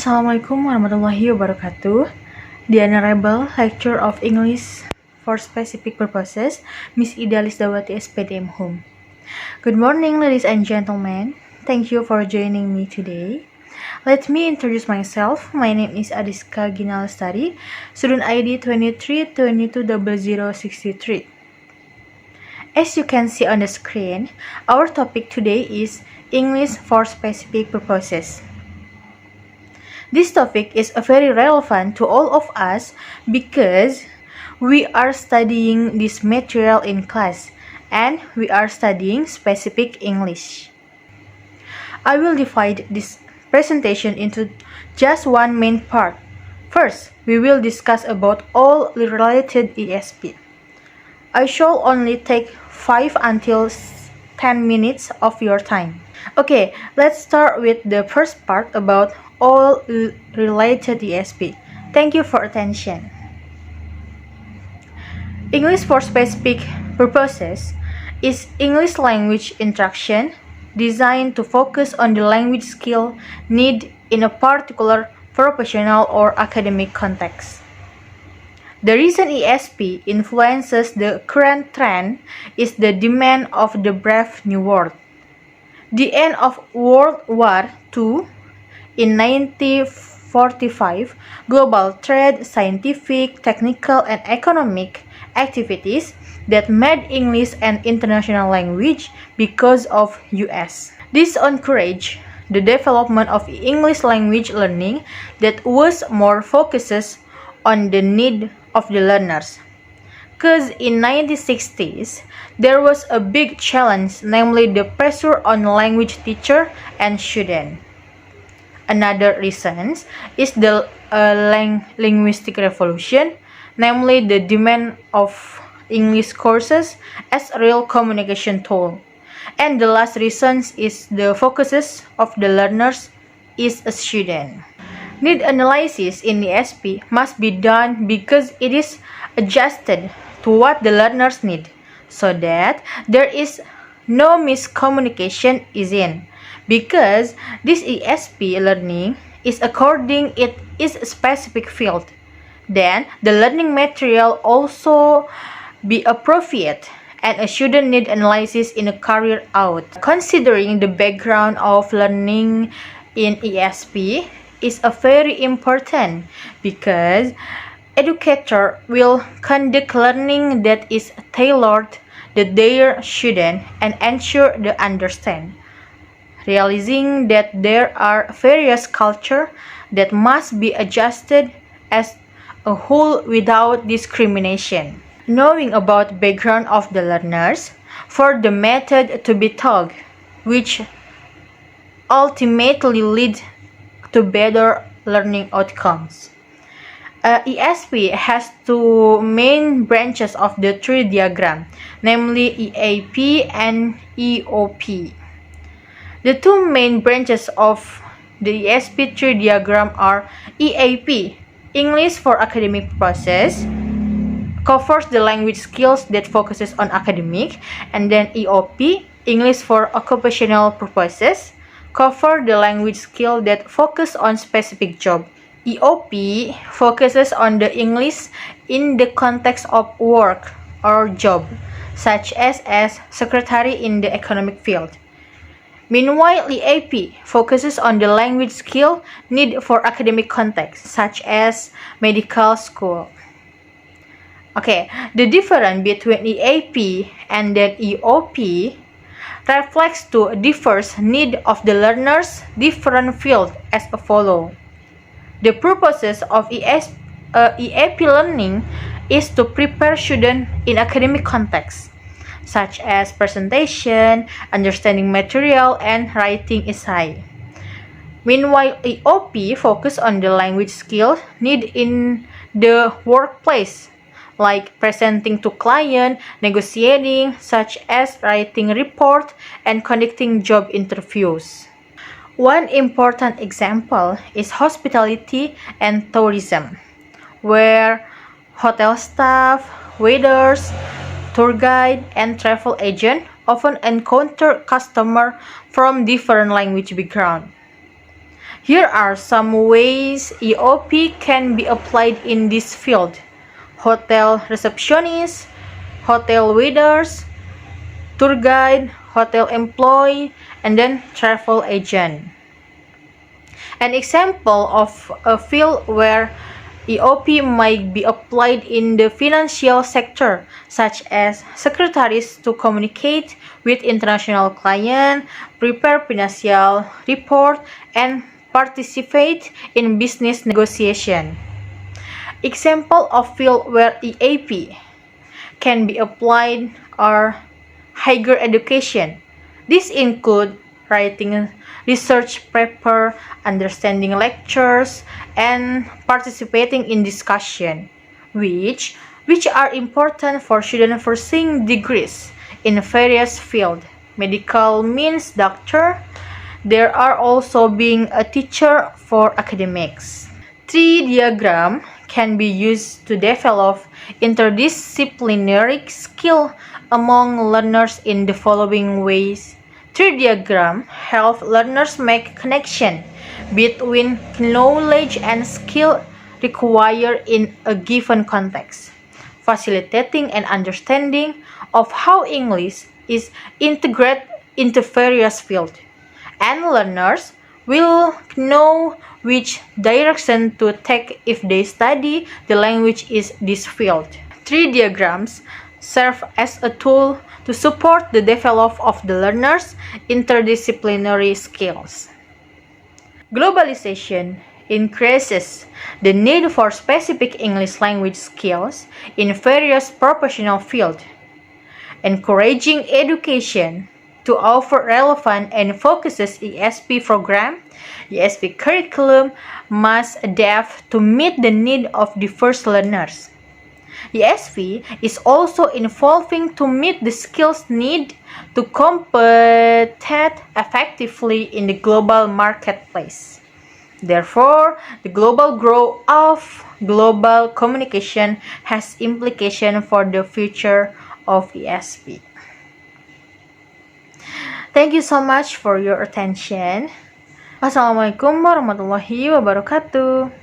Assalamualaikum warahmatullahi wabarakatuh. The Honorable Lecturer of English for Specific Purposes, Miss Idalis Dawati SPDM Home. Good morning, ladies and gentlemen. Thank you for joining me today. Let me introduce myself. My name is Adiska Gina, student ID 23220063. As you can see on the screen, our topic today is English for Specific Purposes. This topic is very relevant to all of us because we are studying this material in class and we are studying specific English. I will divide this presentation into just one main part. First, we will discuss about all related ESP. I shall only take 5 until 10 minutes of your time. Okay, let's start with the first part about all related ESP. Thank you for attention. English for specific purposes is English language instruction designed to focus on the language skill need in a particular professional or academic context. The reason ESP influences the current trend is the demand of the brave new world. The end of World War II in 1945, global trade, scientific, technical, and economic activities that made English an international language because of US. This encouraged the development of English language learning that was more focused on the need of the learners. Because in 1960s, there was a big challenge, namely the pressure on language teacher and student. Another reason is the linguistic revolution, namely the demand of English courses as a real communication tool. And the last reason is the focuses of the learners is a student. Need analysis in ESP must be done because it is adjusted to what the learners need, so that there is no miscommunication is in. Because this ESP learning is according it is a specific field, then the learning material also be appropriate and a student need analysis in a career out. Considering the background of learning in ESP is a very important because educator will conduct learning that is tailored to their student and ensure they understand. Realizing that there are various cultures that must be adjusted as a whole without discrimination. Knowing about background of the learners for the method to be taught, which ultimately lead to better learning outcomes. ESP has two main branches of the tree diagram, namely EAP and EOP. The two main branches of the ESP tree diagram are EAP, English for academic process, covers the language skills that focuses on academic, and then EOP, English for occupational purposes, cover the language skill that focus on specific job. EOP focuses on the English in the context of work or job, such as secretary in the economic field. Meanwhile, EAP focuses on the language skill need for academic context, such as medical school. Okay, the difference between EAP and then EOP reflects to diverse need of the learners different field as follow. The purposes of EAP learning is to prepare students in academic context, such as presentation, understanding material, and writing essay. Meanwhile, EOP focus on the language skill need in the workplace, like presenting to client, negotiating, such as writing report, and conducting job interviews. One important example is hospitality and tourism, where hotel staff, waiters, tour guide, and travel agent often encounter customers from different language background. Here are some ways EOP can be applied in this field: hotel receptionist, hotel waiters, tour guide, hotel employee, and then travel agent. An example of a field where EOP might be applied in the financial sector, such as secretaries to communicate with international clients, prepare financial report, and participate in business negotiation. Example of field where EAP can be applied are higher education. This include writing research paper, understanding lectures, and participating in discussion, which are important for students pursuing degrees in various fields. Medical means doctor. There are also being a teacher for academics. Tree diagram can be used to develop interdisciplinary skill among learners in the following ways. Tree diagram help learners make connection between knowledge and skill required in a given context, facilitating an understanding of how English is integrated into various fields, and learners will know which direction to take if they study the language in this field. Tree diagrams serve as a tool to support the development of the learner's interdisciplinary skills. Globalization increases the need for specific English language skills in various professional fields, encouraging education to offer relevant and focuses ESP program. ESP curriculum must adapt to meet the need of diverse learners. ESP is also evolving to meet the skills need to compete effectively in the global marketplace. Therefore, the global growth of global communication has implications for the future of ESP. Thank you so much for your attention. Wassalamualaikum warahmatullahi wabarakatuh.